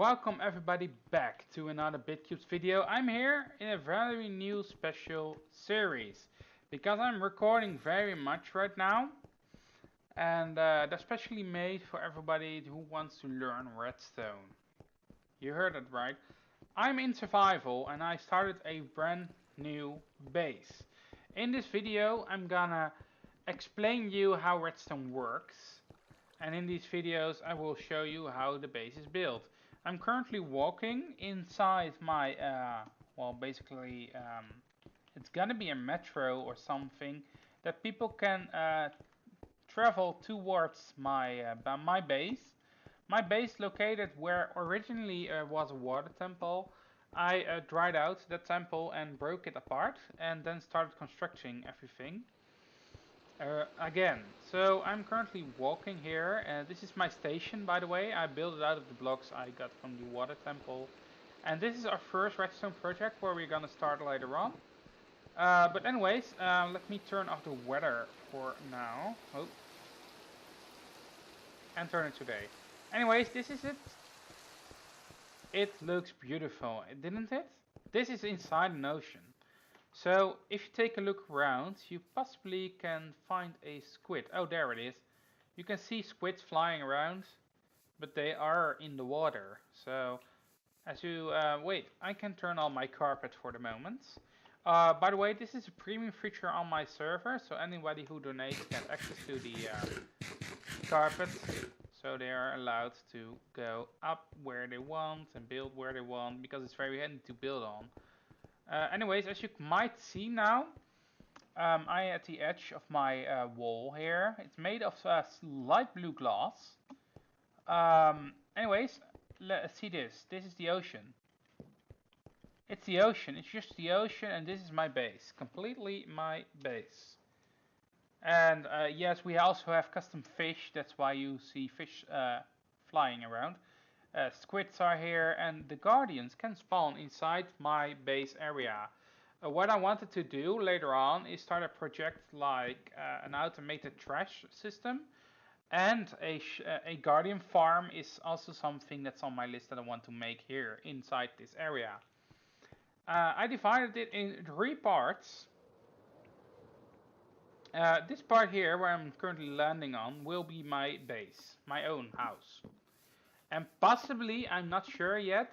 welcome everybody back to another BitCubes video. I'm here in a very new special series because I'm recording very much right now, and they're specially made for everybody who wants to learn Redstone. You heard it right. I'm in survival and I started a brand new base. In this video I'm gonna explain you how Redstone works, and in these videos I will show you how the base is built. I'm currently walking inside my, it's gonna be a metro or something that people can travel towards my base. My base located where originally was a water temple. I dried out that temple and broke it apart and then started constructing everything. Again, so I'm currently walking here, and this is my station, by the way. I built it out of the blocks I got from the water temple. And this is our first redstone project where we're gonna start later on. But anyways, let me turn off the weather for now. Oh. And turn it to day. Anyways, this is it. It looks beautiful, didn't it? This is inside an ocean. So if you take a look around, you possibly can find a squid. Oh, there it is. You can see squids flying around, but they are in the water. So as you wait, I can turn on my carpet for the moment. By the way, this is a premium feature on my server, so anybody who donates gets access to the carpet. So they are allowed to go up where they want and build where they want, because it's very handy to build on. Anyways, as you might see now, I'm at the edge of my wall here. It's made of light blue glass. Anyways, let's see this. This is the ocean. It's the ocean. It's just the ocean, and this is my base. Completely my base. And yes, we also have custom fish. That's why you see fish flying around. Squids are here, and the guardians can spawn inside my base area. What I wanted to do later on is start a project like an automated trash system, and a guardian farm is also something that's on my list that I want to make here inside this area. I divided it in 3 parts. This part here, where I'm currently landing on, will be my base, my own house. And possibly, I'm not sure yet,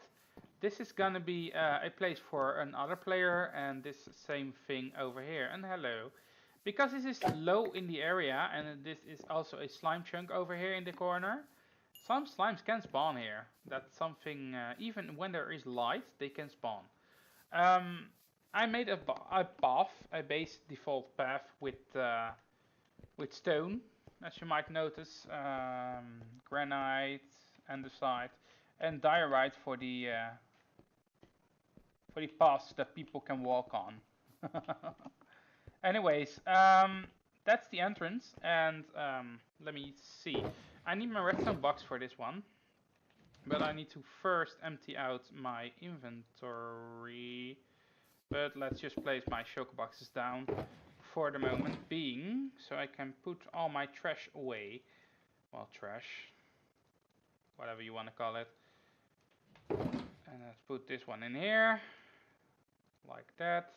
this is gonna be a place for another player, and this same thing over here. And hello. Because this is low in the area, and this is also a slime chunk over here in the corner, some slimes can spawn here. That's something, even when there is light, they can spawn. I made a path, a base default path with stone, as you might notice, granite, andesite, and diorite for the paths that people can walk on. Anyways, that's the entrance, and let me see. I need my redstone box for this one, but I need to first empty out my inventory. But let's just place my choke boxes down for the moment being, so I can put all my trash away. Well, trash, whatever you want to call it. And let's put this one in here, like that.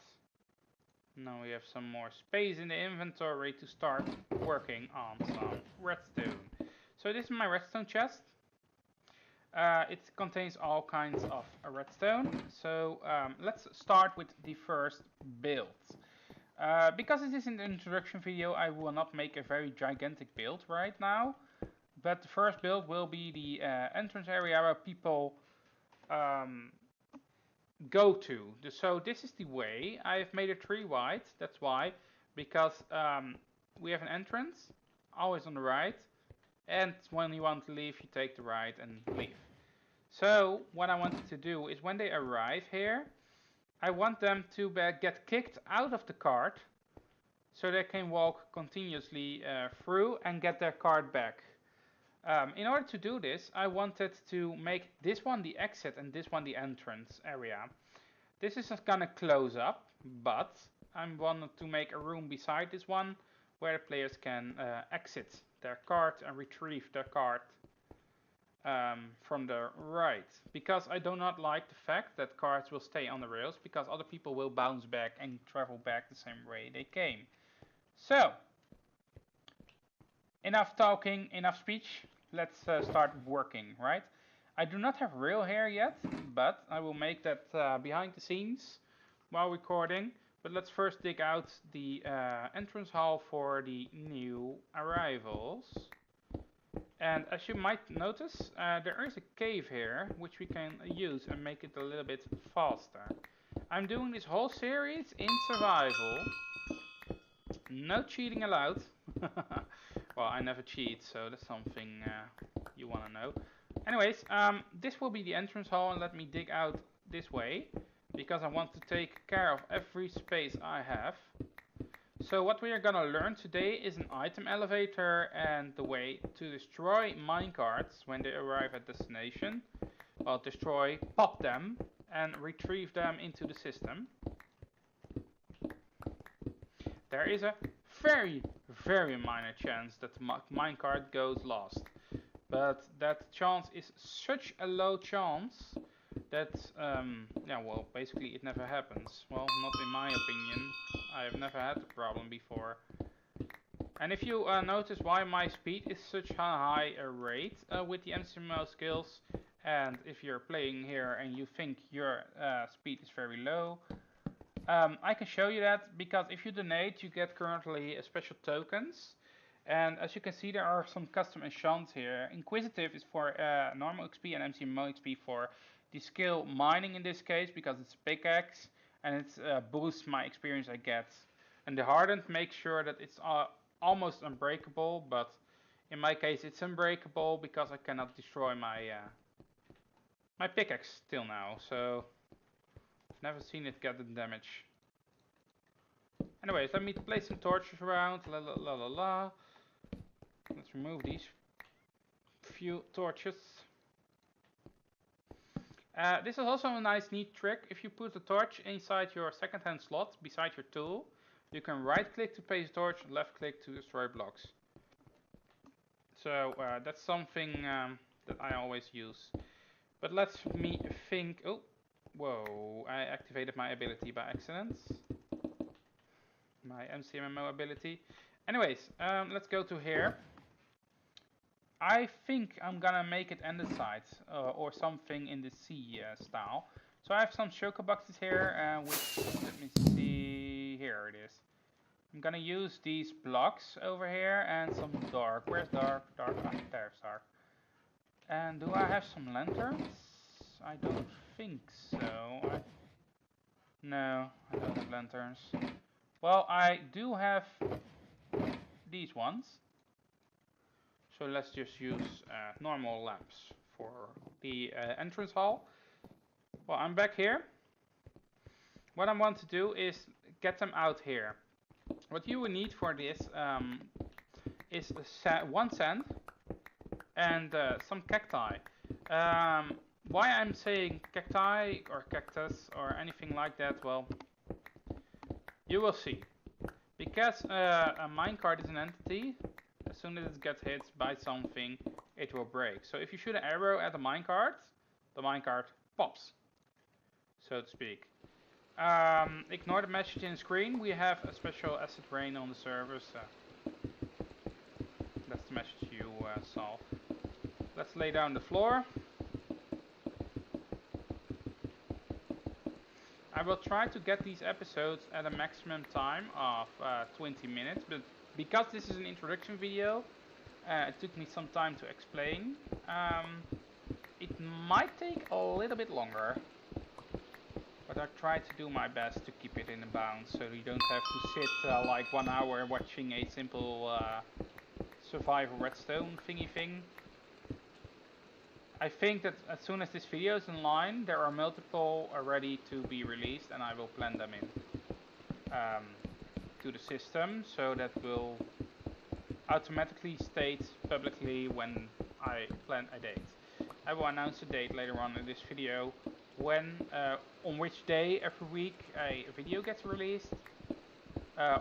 Now we have some more space in the inventory to start working on some redstone. So this is my redstone chest. It contains all kinds of redstone. So let's start with the first build. Because this is an introduction video, I will not make a very gigantic build right now. But the first build will be the entrance area where people go to. So this is the way. I've made it 3 wide. That's why. Because we have an entrance, always on the right. And when you want to leave, you take the right and leave. So what I wanted to do is when they arrive here, I want them to get kicked out of the cart, so they can walk continuously through and get their cart back. In order to do this, I wanted to make this one the exit and this one the entrance area. This is just gonna close up, but I wanted to make a room beside this one where the players can exit their cart and retrieve their cart from the right, because I do not like the fact that cars will stay on the rails because other people will bounce back and travel back the same way they came. So, enough talking, enough speech. Let's start working, right? I do not have rail here yet, but I will make that behind the scenes while recording. But let's first dig out the entrance hall for the new arrivals. And as you might notice, there is a cave here, which we can use and make it a little bit faster. I'm doing this whole series in survival. No cheating allowed. Well, I never cheat, so that's something you want to know. Anyways, this will be the entrance hall, and let me dig out this way, because I want to take care of every space I have. So what we are gonna learn today is an item elevator and the way to destroy minecarts when they arrive at destination. Well, destroy, pop them, and retrieve them into the system. There is a very, very minor chance that the minecart goes lost. But that chance is such a low chance that, yeah, well, basically it never happens. Well, not in my opinion. I have never had the problem before. And if you notice why my speed is such a high rate with the MCMO skills, and if you're playing here and you think your speed is very low, I can show you that, because if you donate, you get currently special tokens. And as you can see, there are some custom enchants here. Inquisitive is for normal XP and MCMO XP for the skill mining in this case, because it's a pickaxe and it boosts my experience I get. And the hardened makes sure that it's almost unbreakable, but in my case it's unbreakable because I cannot destroy my my pickaxe till now. So I've never seen it get the damage. Anyways, let me place some torches around. La la la la la. Let's remove these few torches. This is also a nice neat trick. If you put a torch inside your second hand slot beside your tool, you can right click to place a torch, left click to destroy blocks. So that's something that I always use. But let me think. Oh, whoa, I activated my ability by accident. My MCMMO ability. Anyways, let's go to here. I think I'm gonna make it andesite or something in the sea style. So I have some shulker boxes here, which, let me see, here it is. I'm gonna use these blocks over here and some dark. Where's dark? Dark, ah, there's dark. And do I have some lanterns? I don't think so. No, I don't have lanterns. Well, I do have these ones. So let's just use normal lamps for the entrance hall. Well, I'm back here. What I want to do is get them out here. What you will need for this is one sand and some cacti. Why I'm saying cacti or cactus or anything like that, well, you will see. Because a minecart is an entity, as soon as it gets hit by something, it will break. So if you shoot an arrow at the minecart pops, so to speak. Ignore the message in the screen. We have a special acid rain on the server, so that's the message you saw. Let's lay down the floor. I will try to get these episodes at a maximum time of 20 minutes, but because this is an introduction video, it took me some time to explain. It might take a little bit longer, but I try to do my best to keep it in the bounds, so you don't have to sit like 1 hour watching a simple survival redstone thingy thing. I think that as soon as this video is online, there are multiple ready to be released, and I will plan them in to the system, so that will automatically state publicly when I plan a date. I will announce a date later on in this video, when on which day every week a video gets released.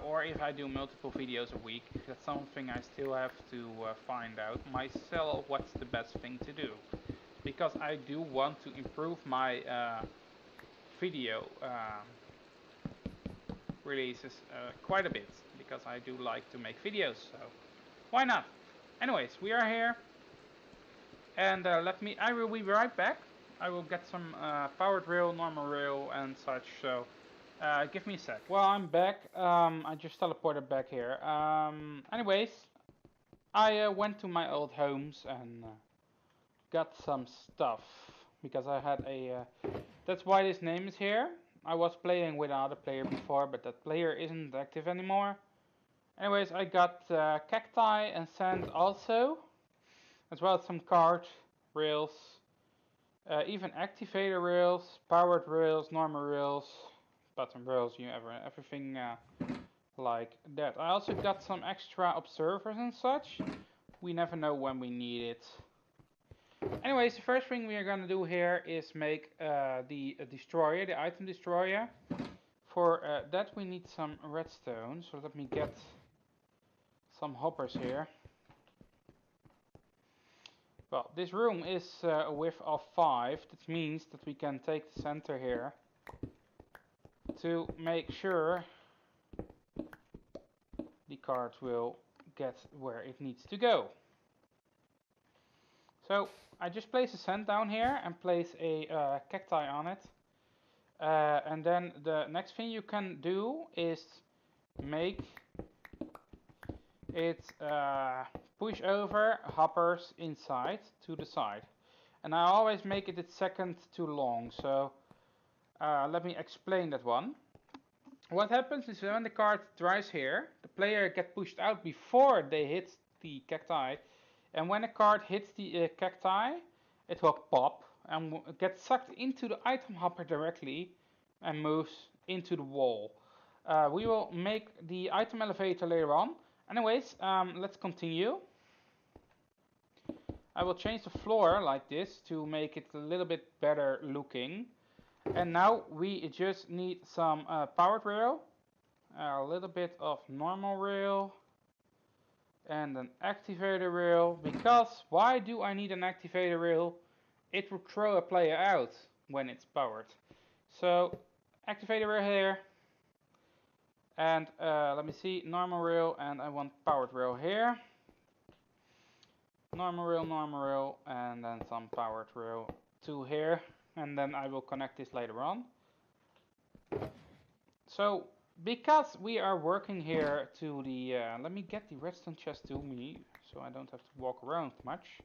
or if I do multiple videos a week. That's something I still have to find out myself what's the best thing to do. Because I do want to improve my video releases quite a bit. Because I do like to make videos, so why not? Anyways, we are here. And I will be right back. I will get some powered rail, normal rail, and such. So, give me a sec. Well, I'm back. I just teleported back here. Anyways, I went to my old homes and got some stuff because I had a. That's why this name is here. I was playing with another player before, but that player isn't active anymore. Anyways, I got cacti and sand also, as well as some card rails, even activator rails, powered rails, normal rails, button rails, everything like that. I also got some extra observers and such. We never know when we need it. Anyways, the first thing we are gonna do here is make the destroyer, the item destroyer. For that we need some redstone, so let me get some hoppers here. Well, this room is a width of 5. That means that we can take the center here to make sure the card will get where it needs to go. So I just place a sand down here and place a cacti on it. And then the next thing you can do is make it push over hoppers inside to the side. And I always make it a second too long, so let me explain that one. What happens is when the card drives here, the player gets pushed out before they hit the cacti. And when a card hits the cacti, it will pop and get sucked into the item hopper directly and moves into the wall. We will make the item elevator later on. Anyways, let's continue. I will change the floor like this to make it a little bit better looking. And now we just need some powered rail, a little bit of normal rail, and an activator rail. Because why do I need an activator rail? It will throw a player out when it's powered. So activator rail here. And let me see, normal rail, and I want powered rail here. Normal rail, and then some powered rail to here. And then I will connect this later on. So, because we are working here to the... let me get the redstone chest to me, so I don't have to walk around much.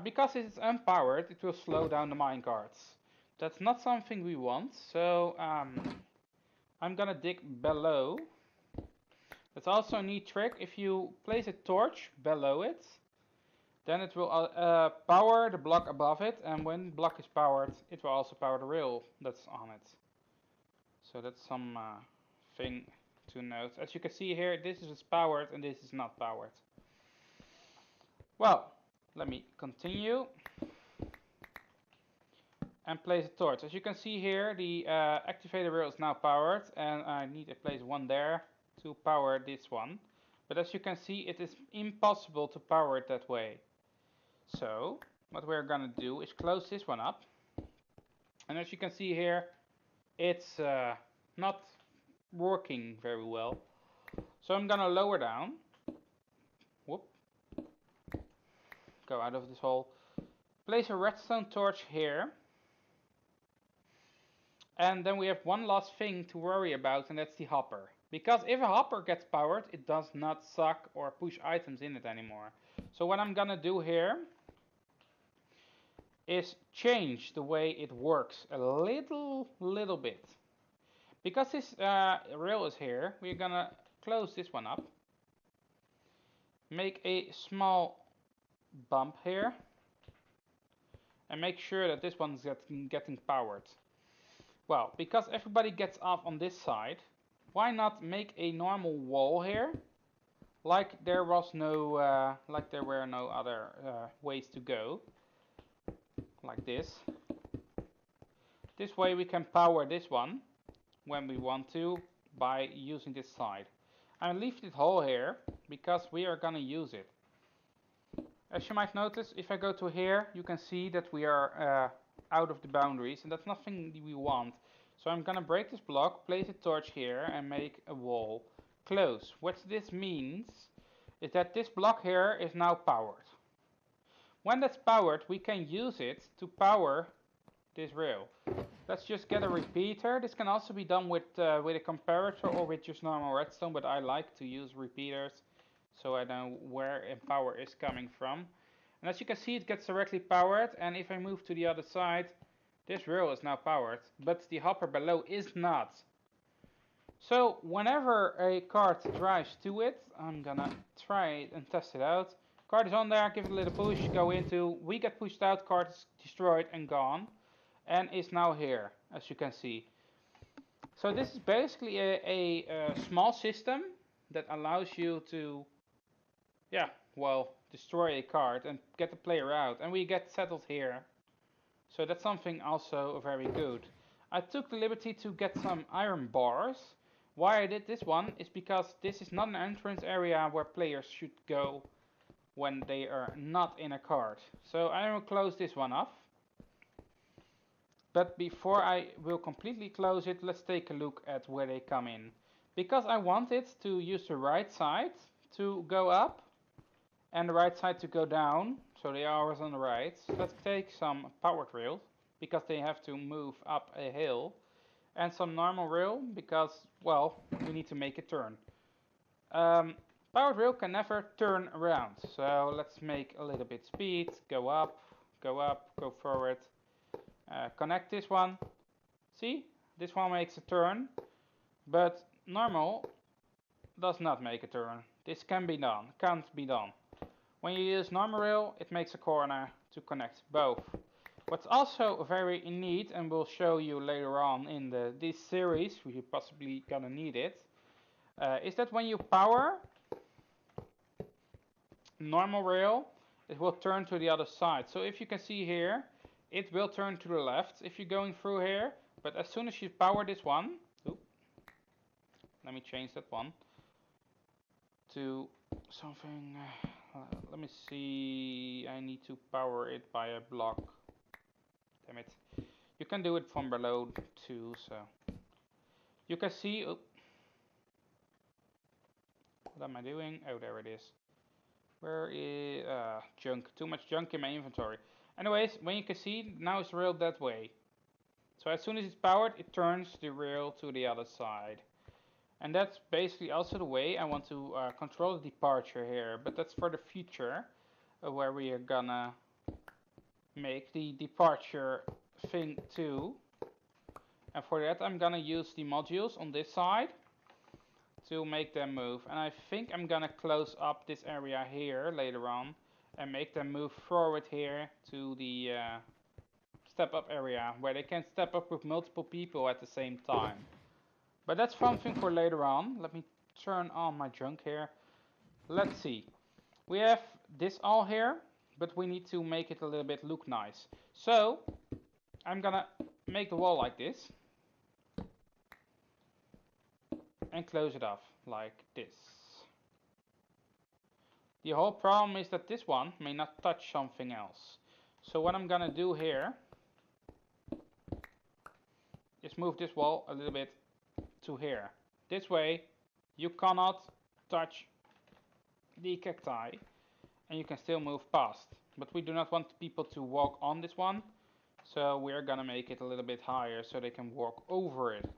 Because it is unpowered, it will slow down the minecarts. That's not something we want, so I'm gonna dig below. That's also a neat trick. If you place a torch below it, then it will power the block above it, and when the block is powered, it will also power the rail that's on it. So that's some thing to note. As you can see here, this is powered and this is not powered. Well, let me continue and place a torch. As you can see here, the activator rail is now powered, and I need to place one there to power this one. But as you can see, it is impossible to power it that way. So what we're gonna do is close this one up, and as you can see here, it's not working very well. So I'm gonna lower down. Whoop. Go out of this hole. Place a redstone torch here. And then we have one last thing to worry about, and that's the hopper. Because if a hopper gets powered, it does not suck or push items in it anymore. So what I'm gonna do here is change the way it works a little bit. Because this rail is here, we're gonna close this one up. Make a small bump here. And make sure that this one's getting powered. Well, because everybody gets off on this side, why not make a normal wall here? Like there were no other ways to go. Like this. This way we can power this one when we want to, by using this side. I leave it whole here because we are gonna use it. As you might notice, if I go to here, you can see that we are out of the boundaries, and that's nothing we want. So I'm gonna break this block, place a torch here, and make a wall. Close. What this means is that this block here is now powered. When that's powered, we can use it to power this rail. Let's just get a repeater. This can also be done with a comparator or with just normal redstone, but I like to use repeaters so I know where power is coming from. And as you can see, it gets directly powered, and if I move to the other side, this rail is now powered, but the hopper below is not. So whenever a cart drives to it, I'm gonna try it and test it out. Cart is on there, give it a little push, go into, we get pushed out, cart is destroyed and gone, and is now here, as you can see. So this is basically a small system that allows you to, destroy a card and get the player out, and we get settled here. So that's something also very good. I took the liberty to get some iron bars. Why I did this one is because this is not an entrance area where players should go when they are not in a card. So I will close this one off. But before I will completely close it, let's take a look at where they come in. Because I wanted to use the right side to go up and the right side to go down, so they are always on the right. Let's take some powered rail, because they have to move up a hill, and some normal rail, because, well, we need to make a turn. Powered rail can never turn around, so let's make a little bit speed, go up, go forward. Connect this one. See, this one makes a turn, but normal does not make a turn. This can be done, can't be done. When you use normal rail, it makes a corner to connect both. What's also very neat, and we'll show you later on in this series, we're possibly gonna need it, is that when you power normal rail, it will turn to the other side. So if you can see here, it will turn to the left if you're going through here, but as soon as you power this one, let me change that one to something, let me see, I need to power it by a block, damn it. You can do it from below too, so you can see, what am I doing? Oh, there it is. Where is, junk, too much junk in my inventory. Anyways, when you can see, now it's railed that way. So as soon as it's powered, it turns the rail to the other side. And that's basically also the way I want to control the departure here. But that's for the future, where we are gonna make the departure thing too. And for that I'm gonna use the modules on this side to make them move. And I think I'm gonna close up this area here later on and make them move forward here to the step up area, where they can step up with multiple people at the same time. But that's something for later on. Let me turn on my junk here. Let's see. We have this all here, but we need to make it a little bit look nice. So I'm gonna make the wall like this and close it off like this. The whole problem is that this one may not touch something else. So what I'm gonna do here is move this wall a little bit to here. This way you cannot touch the cacti and you can still move past. But we do not want people to walk on this one, so we're gonna make it a little bit higher so they can walk over it.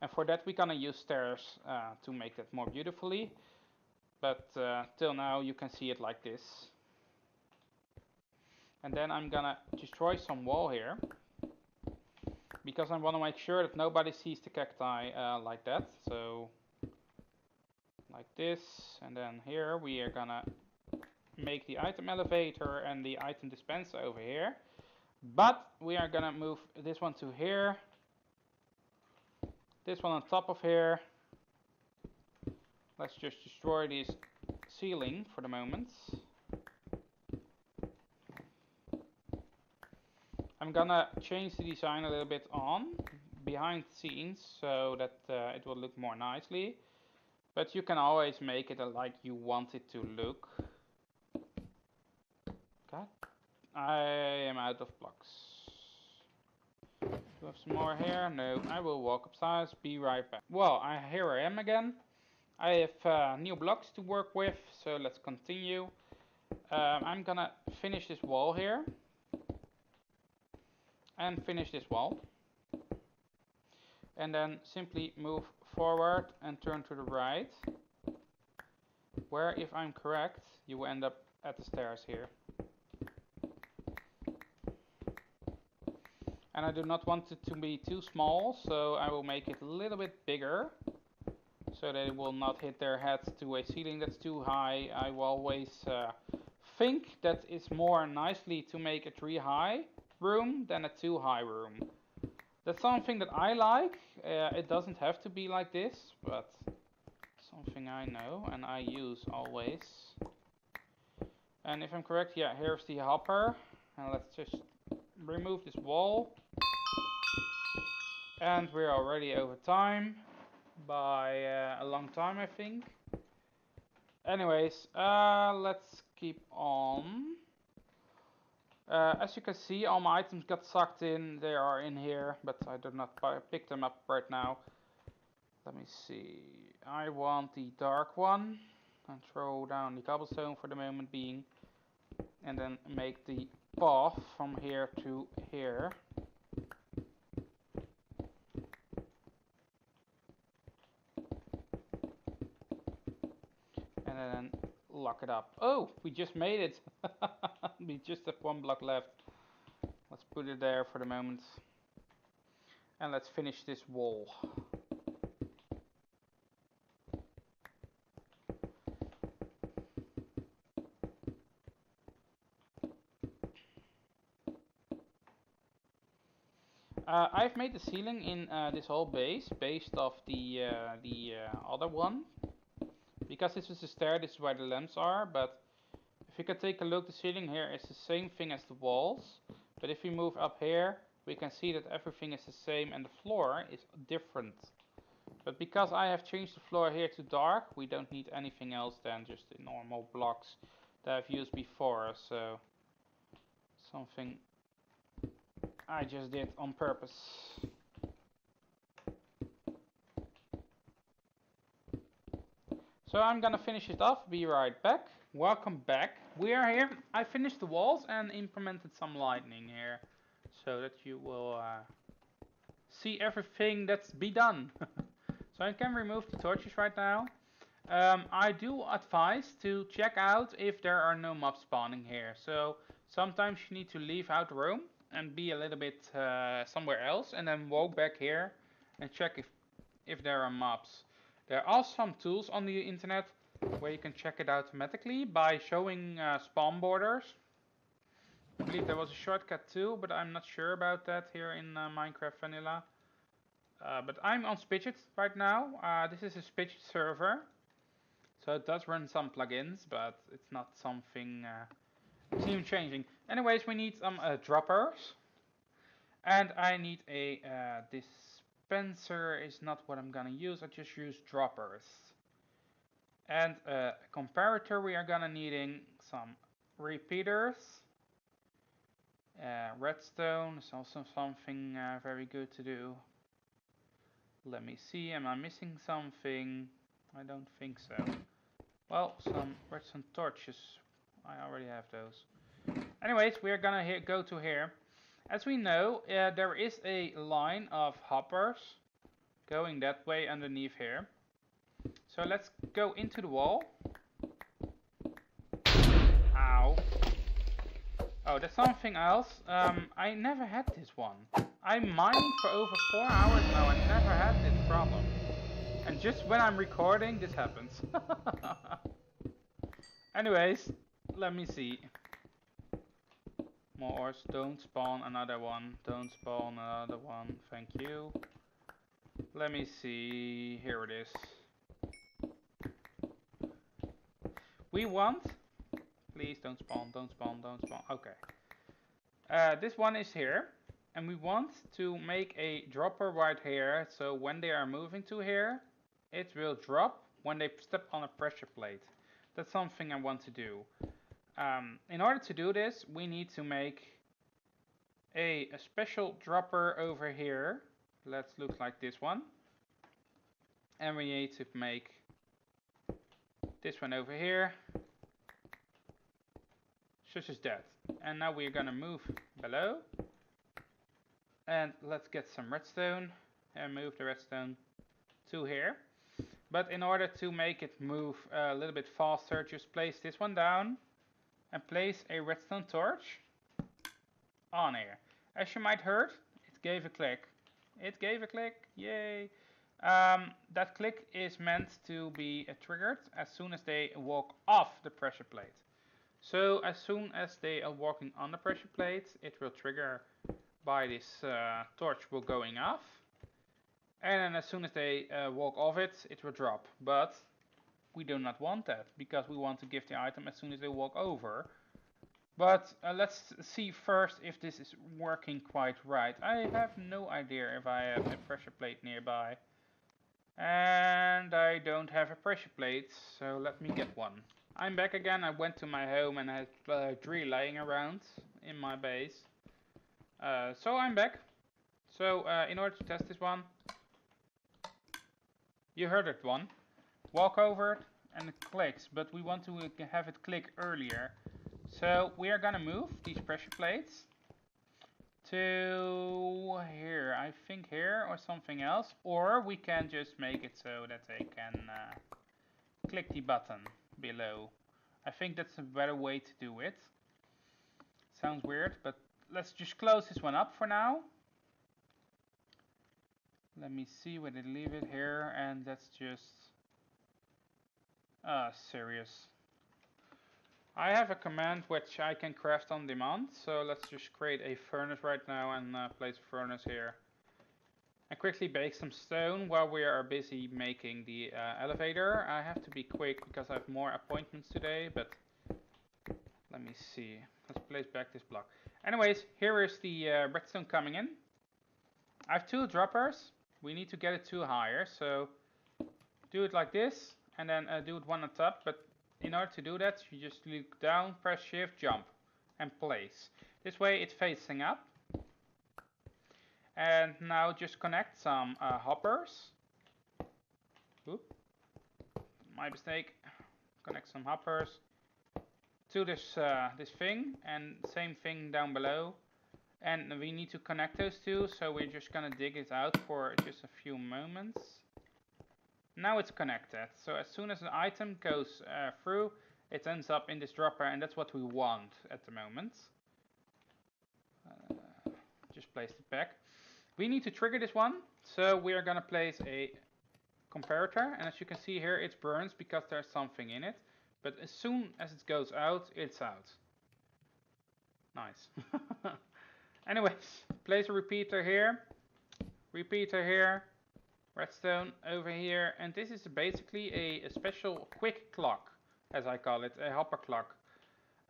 And for that we're gonna use stairs to make that more beautifully. But till now you can see it like this. And then I'm gonna destroy some wall here, because I want to make sure that nobody sees the cacti like that. So like this, and then here we are gonna make the item elevator and the item dispenser over here. But we are gonna move this one to here, this one on top of here. Let's just destroy this ceiling for the moment. I'm gonna change the design a little bit on, behind the scenes so that it will look more nicely. But you can always make it like you want it to look. God, I am out of blocks. Do you have some more here? No, I will walk upstairs, be right back. Well, here I am again. I have new blocks to work with, so let's continue. I'm gonna finish this wall here. And finish this wall. And then simply move forward and turn to the right. Where, if I'm correct, you will end up at the stairs here. And I do not want it to be too small, so I will make it a little bit bigger. So that it will not hit their heads to a ceiling that's too high. I will always think that it's more nicely to make a 3-high room than a 2-high room. That's something that I like. It doesn't have to be like this, but something I know and I use always. And if I'm correct, yeah, here's the hopper. And let's just remove this wall. And we're already over time by a long time, I think. Anyways, let's keep on. As you can see, all my items got sucked in. They are in here, but I did not pick them up right now. Let me see. I want the dark one. And throw down the cobblestone for the moment being. And then make the path from here to here. And then lock it up. Oh, we just made it. We just have 1 block left. Let's put it there for the moment. And let's finish this wall. I've made the ceiling in this whole base based off the other one. Because this is the stair, this is where the lamps are, but if you can take a look, the ceiling here is the same thing as the walls. But if we move up here, we can see that everything is the same and the floor is different. But because I have changed the floor here to dark, we don't need anything else than just the normal blocks that I've used before. So, something I just did on purpose. So I'm gonna finish it off, be right back. Welcome back. We are here. I finished the walls and implemented some lighting here. So that you will see everything that's be done. So I can remove the torches right now. I do advise to check out if there are no mobs spawning here. So sometimes you need to leave out the room and be a little bit somewhere else. And then walk back here and check if there are mobs. There are some tools on the internet where you can check it automatically by showing spawn borders. I believe there was a shortcut too, but I'm not sure about that here in Minecraft Vanilla. But I'm on Spidget right now. This is a Spidget server. So it does run some plugins, but it's not something seem changing. Anyways, we need some droppers. And I need a dispenser is not what I'm gonna use. I just use droppers. And a comparator, we are gonna needing some repeaters. Redstone is also something very good to do. Let me see, am I missing something? I don't think so. Well, some redstone torches. I already have those. Anyways, we are gonna go to here. As we know, there is a line of hoppers going that way underneath here. So let's go into the wall. Ow. Oh, that's something else. I never had this one. I'm mining for over 4 hours now and never had this problem. And just when I'm recording, this happens. Anyways, let me see. More ores. Don't spawn another one. Don't spawn another one. Thank you. Let me see. Here it is. We want... Please don't spawn, don't spawn, don't spawn. Okay. This one is here. And we want to make a dropper right here, so when they are moving to here, it will drop when they step on a pressure plate. That's something I want to do. In order to do this, we need to make a special dropper over here. Let's look like this one. And we need to make this one over here, such as that. And now we're gonna move below. And let's get some redstone and move the redstone to here. But in order to make it move a little bit faster, just place this one down and place a redstone torch on here. As you might heard, it gave a click. It gave a click, yay! That click is meant to be triggered as soon as they walk off the pressure plate. So as soon as they are walking on the pressure plate, it will trigger by this torch will going off. And then as soon as they walk off it, it will drop. But we do not want that, because we want to give the item as soon as they walk over. But let's see first if this is working quite right. I have no idea if I have a pressure plate nearby. And I don't have a pressure plate, so let me get one. I'm back again. I went to my home and I had 3 lying around in my base. So I'm back. So in order to test this one, you heard it one. Walk over it and it clicks, but we want to have it click earlier. So we are gonna move these pressure plates to here, I think here or something else, or we can just make it so that they can click the button below. I think that's a better way to do it. Sounds weird, but let's just close this one up for now. Let me see where they leave it here, and that's just serious. I have a command which I can craft on demand, so let's just create a furnace right now and place a furnace here. And quickly bake some stone while we are busy making the elevator. I have to be quick because I have more appointments today, but let me see. Let's place back this block. Anyways, here is the redstone coming in. I have 2 droppers. We need to get it 2 higher, so do it like this, and then do it 1 on top, but in order to do that, you just look down, press shift, jump, and place. This way it's facing up. And now just connect some hoppers. Oop, my mistake. Connect some hoppers to this this thing, and same thing down below. And we need to connect those 2, so we're just gonna dig it out for just a few moments. Now it's connected, so as soon as an item goes through, it ends up in this dropper, and that's what we want at the moment. Just place it back. We need to trigger this one, so we are going to place a comparator, and as you can see here, it burns because there's something in it, but as soon as it goes out, it's out. Nice. Anyways, place a repeater here, redstone over here, and this is basically a special quick clock, as I call it, a hopper clock.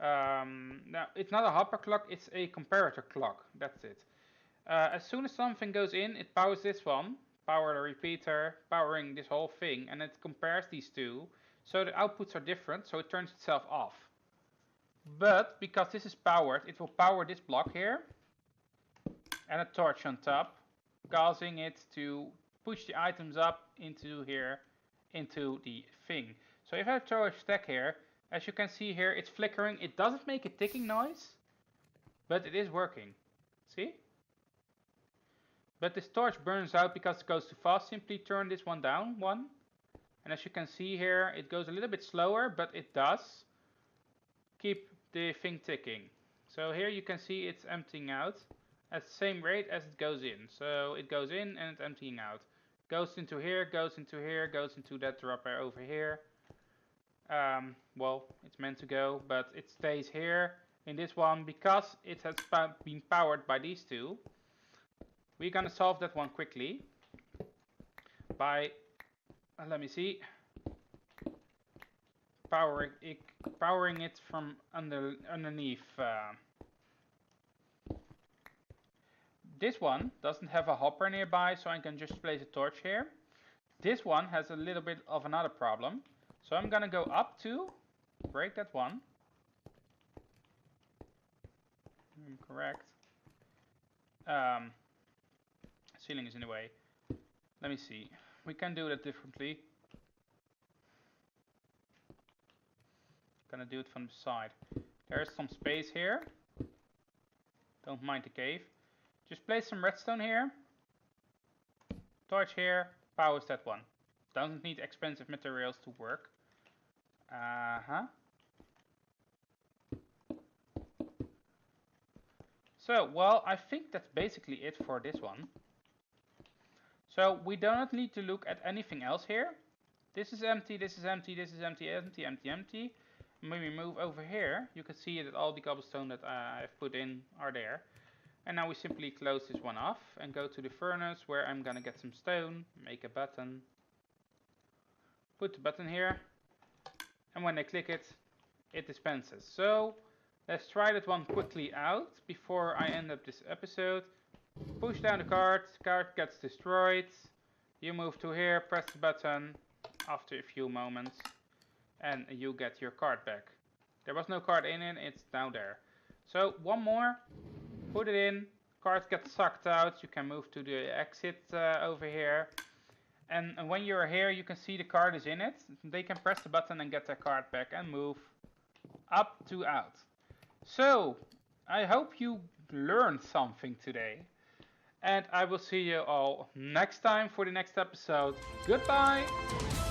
Now, it's not a hopper clock, it's a comparator clock, that's it. As soon as something goes in, it powers this one, power the repeater, powering this whole thing, and it compares these 2, so the outputs are different, so it turns itself off. But, because this is powered, it will power this block here, and a torch on top, causing it to push the items up into here, into the thing. So if I throw a stack here, as you can see here, it's flickering. It doesn't make a ticking noise, but it is working. See? But this torch burns out because it goes too fast. Simply turn this one down, and as you can see here, it goes a little bit slower, but it does keep the thing ticking. So here you can see it's emptying out at the same rate as it goes in. So it goes in and it's emptying out. Goes into here, goes into here, goes into that dropper over here. Well, it's meant to go, but it stays here in this one because it has been powered by these 2. We're gonna solve that one quickly by, let me see, powering it from underneath. This one doesn't have a hopper nearby, so I can just place a torch here. This one has a little bit of another problem. So I'm gonna go up to break that one. Correct. Ceiling is in the way. Let me see. We can do that differently. Gonna do it from the side. There's some space here. Don't mind the cave. Just place some redstone here. Torch here. Powers that one. Doesn't need expensive materials to work. So, well, I think that's basically it for this one. So, we don't need to look at anything else here. This is empty, this is empty, this is empty, empty, empty, empty. When we move over here, you can see that all the cobblestone that I've put in are there. And now we simply close this one off and go to the furnace where I'm gonna get some stone, make a button, put the button here, and when I click it, it dispenses. So let's try that one quickly out before I end up this episode. Push down the cart gets destroyed. You move to here, press the button after a few moments, and you get your cart back. There was no cart in it, it's now there. So one more, put it in, cart gets sucked out, you can move to the exit over here. And when you're here, you can see the cart is in it. They can press the button and get their cart back and move up to out. So, I hope you learned something today. And I will see you all next time for the next episode. Goodbye!